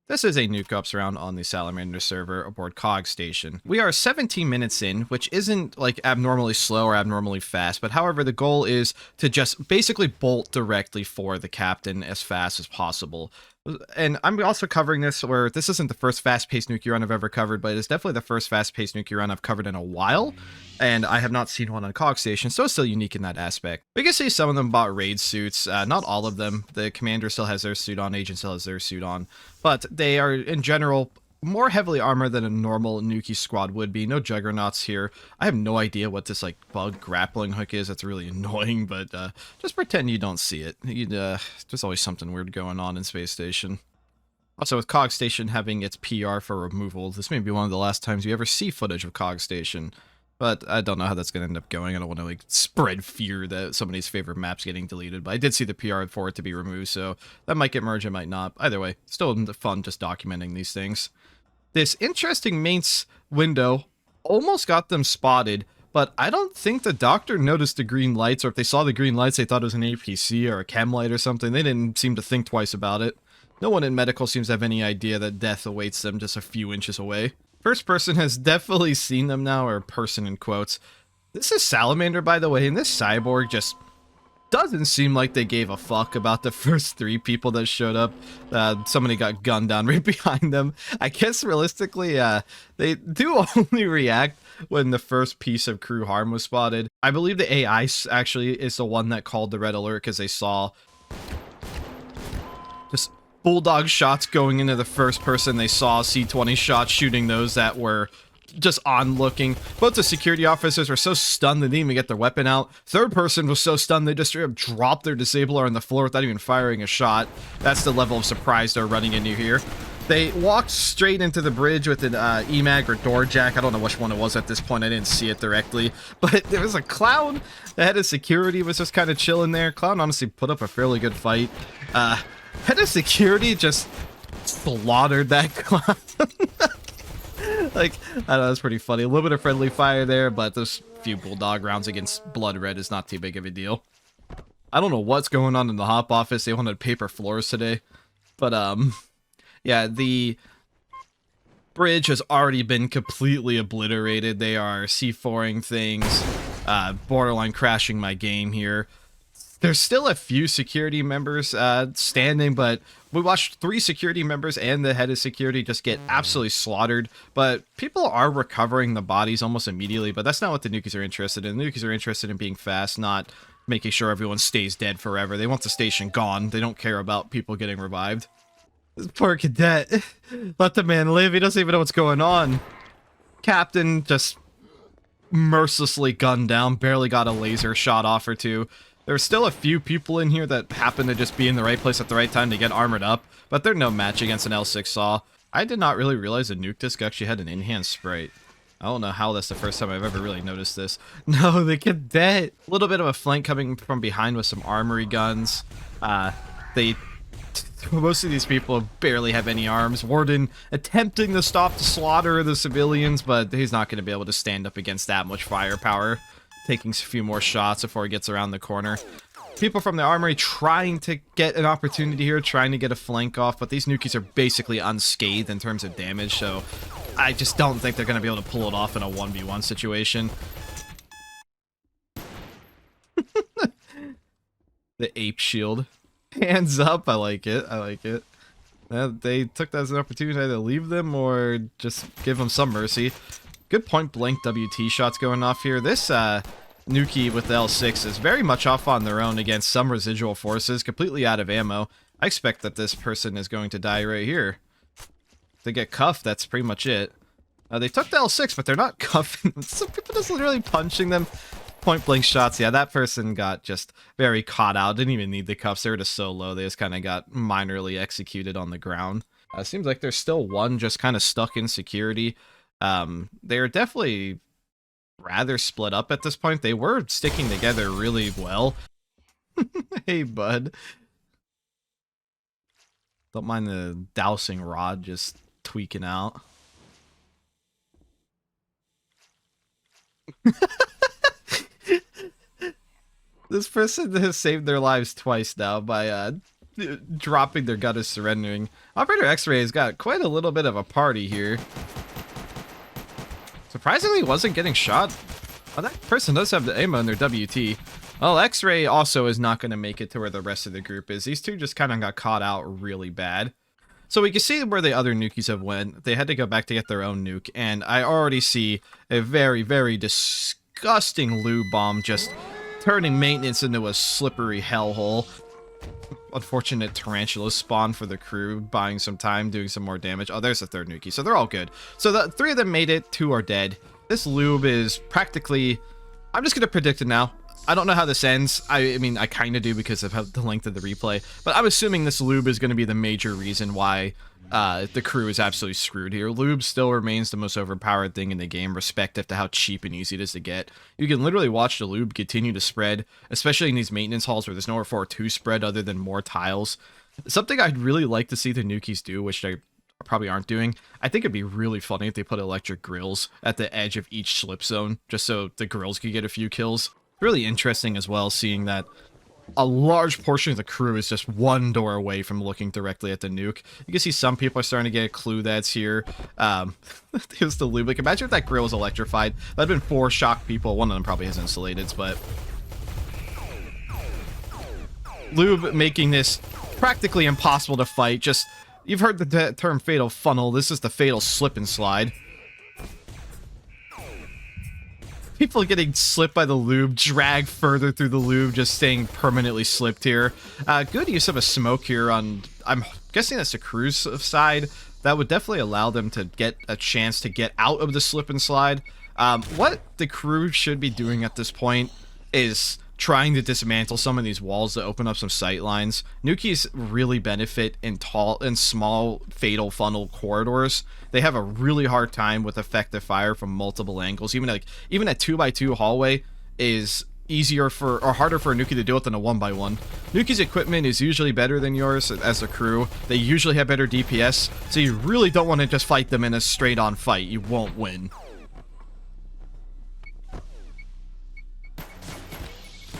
This is a Nuke Ops round on the Salamander server aboard Cog Station. We are 17 minutes in, which isn't like abnormally slow or abnormally fast, but however the goal is to just basically bolt directly for the captain as fast as possible. And I'm also covering this where this isn't the first fast-paced Nuke run I've ever covered, but it's definitely the first fast-paced Nuke run I've covered in a while. And I have not seen one on Cog Station, so it's still unique in that aspect. We can see some of them bought raid suits, not all of them. The commander still has their suit on, agent still has their suit on, but they are, in general, more heavily armored than a normal Nukie squad would be. No juggernauts here. I have no idea what this, like, bug grappling hook is. That's really annoying, but just pretend you don't see it. There's always something weird going on in Space Station. Also, with Cog Station having its PR for removal, this may be one of the last times you ever see footage of Cog Station. But I don't know how that's going to end up going. I don't want to like spread fear that somebody's favorite map's getting deleted. But I did see the PR for it to be removed, so that might get merged, it might not. Either way, still fun just documenting these things. This interesting mains window almost got them spotted, but I don't think the doctor noticed the green lights, or if they saw the green lights, they thought it was an APC or a chem light or something. They didn't seem to think twice about it. No one in medical seems to have any idea that death awaits them just a few inches away. First person has definitely seen them now, or person in quotes. This is Salamander, by the way, and this cyborg just doesn't seem like they gave a fuck about the first 3 people that showed up. Somebody got gunned down right behind them. I guess realistically, they do only react when the first piece of crew harm was spotted. I believe the AI actually is the one that called the red alert because they saw just bulldog shots going into the first person. They saw C-20 shots shooting those that were just on looking. Both the security officers were so stunned they didn't even get their weapon out. Third person was so stunned they just straight up dropped their disabler on the floor without even firing a shot. That's the level of surprise they're running into here. They walked straight into the bridge with an EMAG or door jack. I don't know which one it was at this point. I didn't see it directly. But there was a clown. The head of security was just kind of chilling there. Clown honestly put up a fairly good fight. Head of security just slaughtered that clown. Like, I don't know, that's pretty funny. A little bit of friendly fire there, but those few bulldog rounds against Blood Red is not too big of a deal. I don't know what's going on in the Hop office. They wanted paper floors today. But, yeah, the bridge has already been completely obliterated. They are C4ing things, borderline crashing my game here. There's still a few security members standing, but we watched 3 security members and the head of security just get absolutely slaughtered. But people are recovering the bodies almost immediately, but that's not what the Nukies are interested in. The Nukies are interested in being fast, not making sure everyone stays dead forever. They want the station gone. They don't care about people getting revived. This poor cadet. Let the man live. He doesn't even know what's going on. Captain just mercilessly gunned down. Barely got a laser shot off or two. There's still a few people in here that happen to just be in the right place at the right time to get armored up, but they're no match against an L6 Saw. I did not really realize the nuke disc actually had an in-hand sprite. I don't know how that's the first time I've ever really noticed this. No, the cadet! A little bit of a flank coming from behind with some armory guns. Most of these people barely have any arms. Warden attempting to stop the slaughter of the civilians, but he's not going to be able to stand up against that much firepower. Taking a few more shots before he gets around the corner. People from the armory trying to get an opportunity here, trying to get a flank off, but these Nukies are basically unscathed in terms of damage, so I just don't think they're going to be able to pull it off in a 1v1 situation. The ape shield. Hands up, I like it, I like it. They took that as an opportunity to either leave them or just give them some mercy. Good point-blank WT shots going off here. This Nukie with the L6 is very much off on their own against some residual forces, completely out of ammo. I expect that this person is going to die right here. They get cuffed, that's pretty much it. They took the L6, but they're not cuffing them. Some people just literally punching them. Point-blank shots, yeah, that person got just very caught out. Didn't even need the cuffs, they were just so low. They just kind of got minorly executed on the ground. Seems like there's still one just kind of stuck in security. They're definitely rather split up at this point. They were sticking together really well. Hey, bud. Don't mind the dousing rod just tweaking out. This person has saved their lives twice now by dropping their gun is surrendering. Operator X-Ray has got quite a little bit of a party here. Surprisingly, wasn't getting shot. Oh, that person does have the ammo in their WT. Well, X-Ray also is not going to make it to where the rest of the group is. These two just kind of got caught out really bad. So we can see where the other Nukies have went. They had to go back to get their own nuke, and I already see a very, very disgusting Lube bomb just turning maintenance into a slippery hellhole. Unfortunate tarantula spawn for the crew, buying some time, doing some more damage. Oh, there's the third Nukie, so they're all good. So the 3 of them made it, 2 are dead. This Lube is practically... I'm just going to predict it now. I don't know how this ends. I mean, I kind of do because of the length of the replay, but I'm assuming this Lube is going to be the major reason why the crew is absolutely screwed here. Lube still remains the most overpowered thing in the game, respective to how cheap and easy it is to get. You can literally watch the Lube continue to spread, especially in these maintenance halls where there's nowhere for it to spread other than more tiles. Something I'd really like to see the Nukies do, which they probably aren't doing. I think it'd be really funny if they put electric grills at the edge of each slip zone, just so the grills could get a few kills. Really interesting as well, seeing that a large portion of the crew is just one door away from looking directly at the nuke. You can see some people are starting to get a clue that's here. Here's the Lube. Like, imagine if that grill was electrified. That'd been 4 shocked people. One of them probably has insulated, but Lube making this practically impossible to fight. Just, you've heard the term fatal funnel. This is the fatal slip and slide. People getting slipped by the Lube, dragged further through the Lube, just staying permanently slipped here. Good use of a smoke here on, I'm guessing that's the crew's side. That would definitely allow them to get a chance to get out of the slip and slide. What the crew should be doing at this point is trying to dismantle some of these walls to open up some sight lines. Nukies really benefit in tall and small fatal funnel corridors. They have a really hard time with effective fire from multiple angles. Even a 2x2 hallway is easier for, or harder for a Nukie to deal with than a 1x1. Nukie's equipment is usually better than yours as a crew. They usually have better DPS, so you really don't want to just fight them in a straight-on fight. You won't win.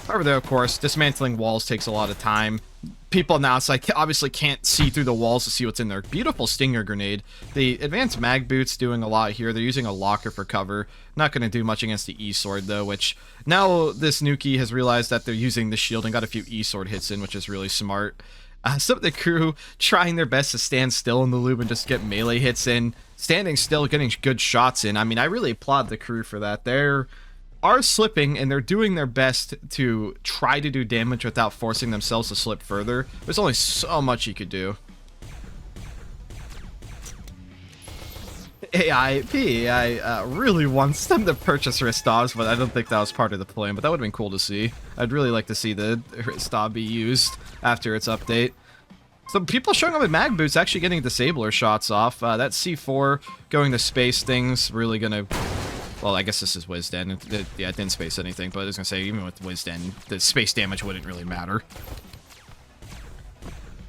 However, though, of course, dismantling walls takes a lot of time. People now, it's like, obviously can't see through the walls to see what's in there. Beautiful stinger grenade. The advanced mag boot's doing a lot here. They're using a locker for cover. Not going to do much against the E-sword, though, which now this Nukie has realized that they're using the shield and got a few E-sword hits in, which is really smart. Some of the crew trying their best to stand still in the Lube and just get melee hits in. Standing still, getting good shots in. I mean, I really applaud the crew for that. They're are slipping, and they're doing their best to try to do damage without forcing themselves to slip further. There's only so much you could do. AI really wants them to purchase Ristovs, but I don't think that was part of the plan, but that would have been cool to see. I'd really like to see the Ristov be used after its update. So people showing up with mag boots actually getting disabler shots off. That C4 going to space thing's really gonna... Well, I guess this is Wisden. Yeah, it didn't space anything, but I was gonna say, even with Wisden, the space damage wouldn't really matter.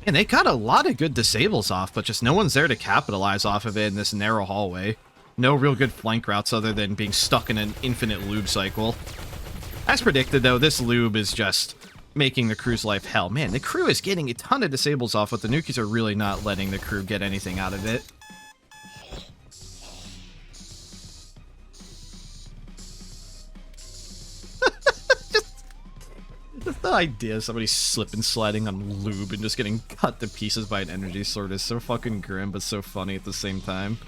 And they got a lot of good disables off, but just no one's there to capitalize off of it in this narrow hallway. No real good flank routes other than being stuck in an infinite Lube cycle. As predicted, though, this Lube is just making the crew's life hell. Man, the crew is getting a ton of disables off, but the Nukies are really not letting the crew get anything out of it. The idea of somebody slipping sliding on Lube and just getting cut to pieces by an energy sword is so fucking grim, but so funny at the same time.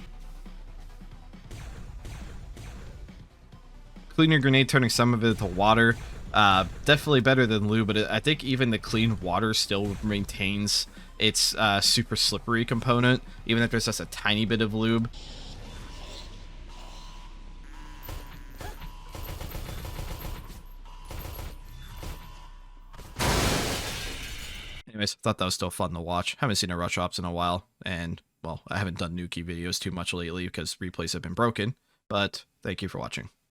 Clean your grenade, turning some of it to water. Definitely better than Lube, but I think even the clean water still maintains its super slippery component, even if there's just a tiny bit of Lube. Anyways, I thought that was still fun to watch. Haven't seen a Rush Ops in a while, and, well, I haven't done Nukie videos too much lately because replays have been broken, but thank you for watching.